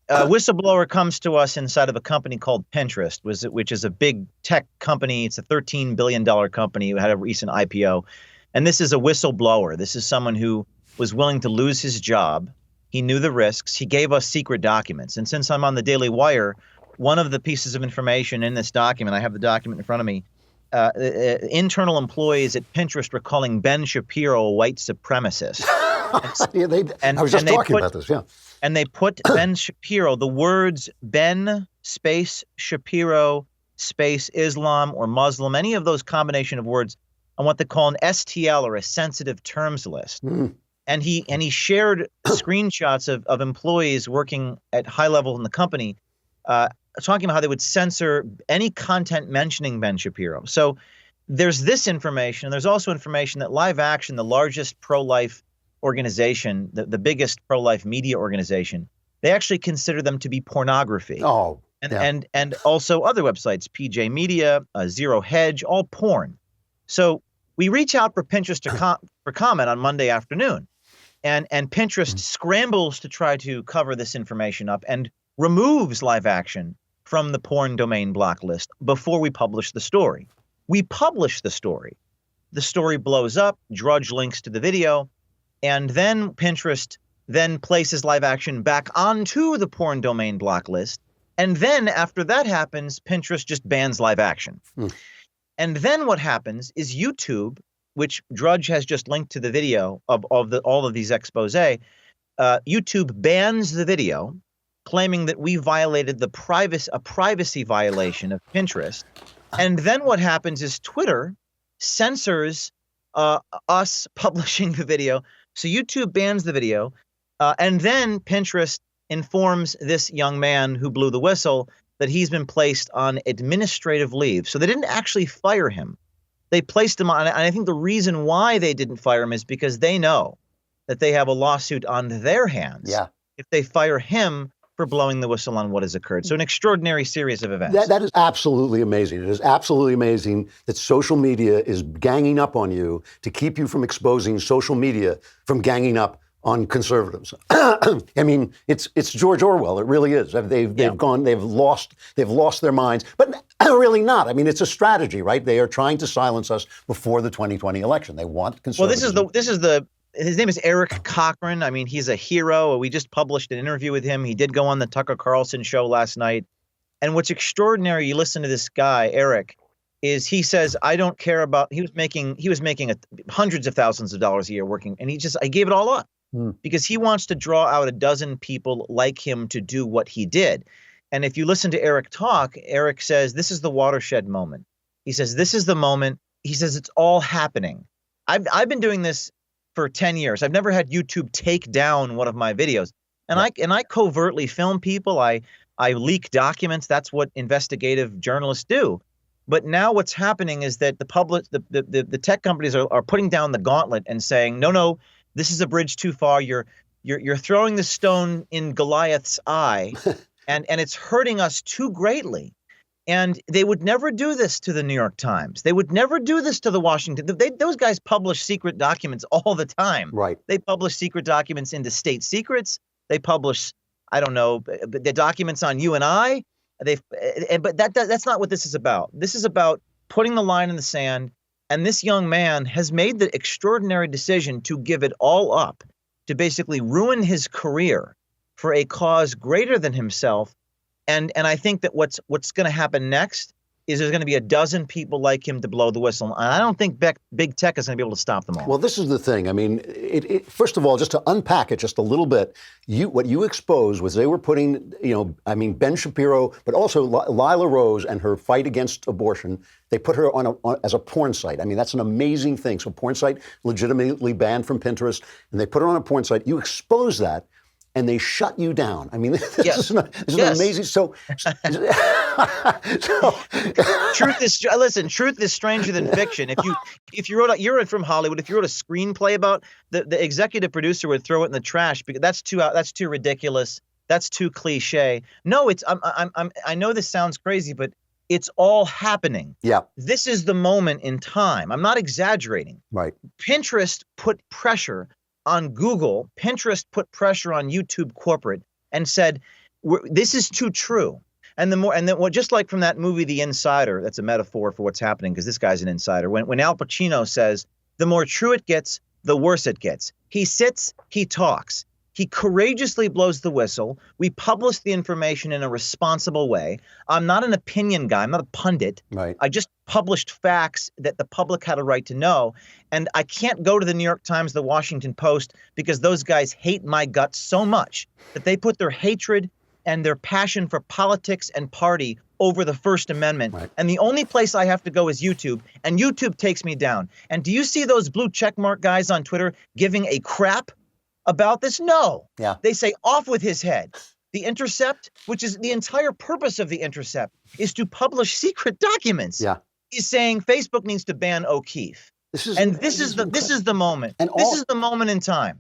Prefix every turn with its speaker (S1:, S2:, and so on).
S1: a whistleblower comes to us inside of a company called Pinterest, which is a big tech company. It's a $13 billion company who had a recent IPO. And this is a whistleblower. This is someone who was willing to lose his job. He knew the risks. He gave us secret documents. And since I'm on the Daily Wire, one of the pieces of information in this document, I have the document in front of me, internal employees at Pinterest were calling Ben Shapiro a white supremacist.
S2: I was just talking about this, yeah.
S1: And they put Ben Shapiro, the words Ben space Shapiro space Islam or Muslim, any of those combination of words, on what they call an STL or a sensitive terms list. And he shared screenshots of employees working at high level in the company, talking about how they would censor any content mentioning Ben Shapiro. So there's this information. And there's also information that Live Action, the largest pro-life organization, the biggest pro-life media organization, they actually consider them to be pornography.
S2: Oh,
S1: and also other websites, PJ Media, Zero Hedge, all porn. So we reach out for Pinterest for comment on Monday afternoon, and Pinterest scrambles to try to cover this information up and removes Live Action from the porn domain block list before we publish the story. We publish the story. The story blows up, Drudge links to the video, and then Pinterest then places Live Action back onto the porn domain block list. And then after that happens, Pinterest just bans Live Action. And then what happens is YouTube, which Drudge has just linked to the video of all of these exposé, YouTube bans the video, claiming that we violated a privacy violation of Pinterest. And then what happens is Twitter censors us publishing the video. So YouTube bans the video, and then Pinterest informs this young man who blew the whistle that he's been placed on administrative leave. So they didn't actually fire him. They placed him on, and I think the reason why they didn't fire him is because they know that they have a lawsuit on their hands if they fire him for blowing the whistle on what has occurred. So an extraordinary series of events.
S2: That is absolutely amazing. It is absolutely amazing that social media is ganging up on you to keep you from exposing social media from ganging up on conservatives. I mean, it's George Orwell. It really is. They've lost their minds, but really not. I mean, it's a strategy, right? They are trying to silence us before the 2020 election. They want conservatives.
S1: Well, his name is Eric Cochran. I mean, he's a hero. We just published an interview with him. He did go on the Tucker Carlson show last night. And what's extraordinary, you listen to this guy, Eric, is he says, I don't care about, he was making hundreds of thousands of dollars a year working, and I gave it all up because he wants to draw out a dozen people like him to do what he did. And if you listen to Eric talk, Eric says, this is the watershed moment. He says, this is the moment. He says, it's all happening. I've been doing this for 10 years. I've never had YouTube take down one of my videos. And I covertly film people. I leak documents. That's what investigative journalists do. But now what's happening is that the tech companies are putting down the gauntlet and saying, no, this is a bridge too far. You're throwing the stone in Goliath's eye, and it's hurting us too greatly. And they would never do this to the New York Times. They would never do this to the Washington. Those guys publish secret documents all the time.
S2: Right.
S1: They publish secret documents into state secrets. They publish, I don't know, the documents on you and I. But that's not what this is about. This is about putting the line in the sand. And this young man has made the extraordinary decision to give it all up, to basically ruin his career for a cause greater than himself. And I think that what's going to happen next is there's going to be a dozen people like him to blow the whistle. And I don't think big tech is going to be able to stop them all.
S2: Well, this is the thing. I mean, first of all, just to unpack it just a little bit, what you exposed was they were putting, Ben Shapiro, but also Lila Rose and her fight against abortion. They put her as a porn site. I mean, that's an amazing thing. So porn site legitimately banned from Pinterest, and they put her on a porn site. You expose that, and they shut you down. I mean, this is an amazing. So
S1: truth is stranger than fiction. If you wrote, you're from Hollywood. If you wrote a screenplay about the executive producer would throw it in the trash because that's too ridiculous. That's too cliche. No, I know this sounds crazy, but it's all happening.
S2: Yeah.
S1: This is the moment in time. I'm not exaggerating.
S2: Right.
S1: Pinterest put pressure on Google. Pinterest put pressure on YouTube corporate and said, This is too true. And then just like from that movie, The Insider, that's a metaphor for what's happening because this guy's an insider. When Al Pacino says, the more true it gets, the worse it gets. He sits, he talks. He courageously blows the whistle. We publish the information in a responsible way. I'm not an opinion guy. I'm not a pundit.
S2: Right.
S1: I just published facts that the public had a right to know. And I can't go to the New York Times, the Washington Post, because those guys hate my guts so much that they put their hatred and their passion for politics and party over the First Amendment.
S2: Right.
S1: And the only place I have to go is YouTube, and YouTube takes me down. And do you see those blue checkmark guys on Twitter giving a crap about this? No.
S2: Yeah.
S1: They say off with his head. The Intercept, which is the entire purpose of the Intercept, is to publish secret documents.
S2: Yeah.
S1: Is saying Facebook needs to ban O'Keefe. This is the moment.
S2: And
S1: this is the moment in time.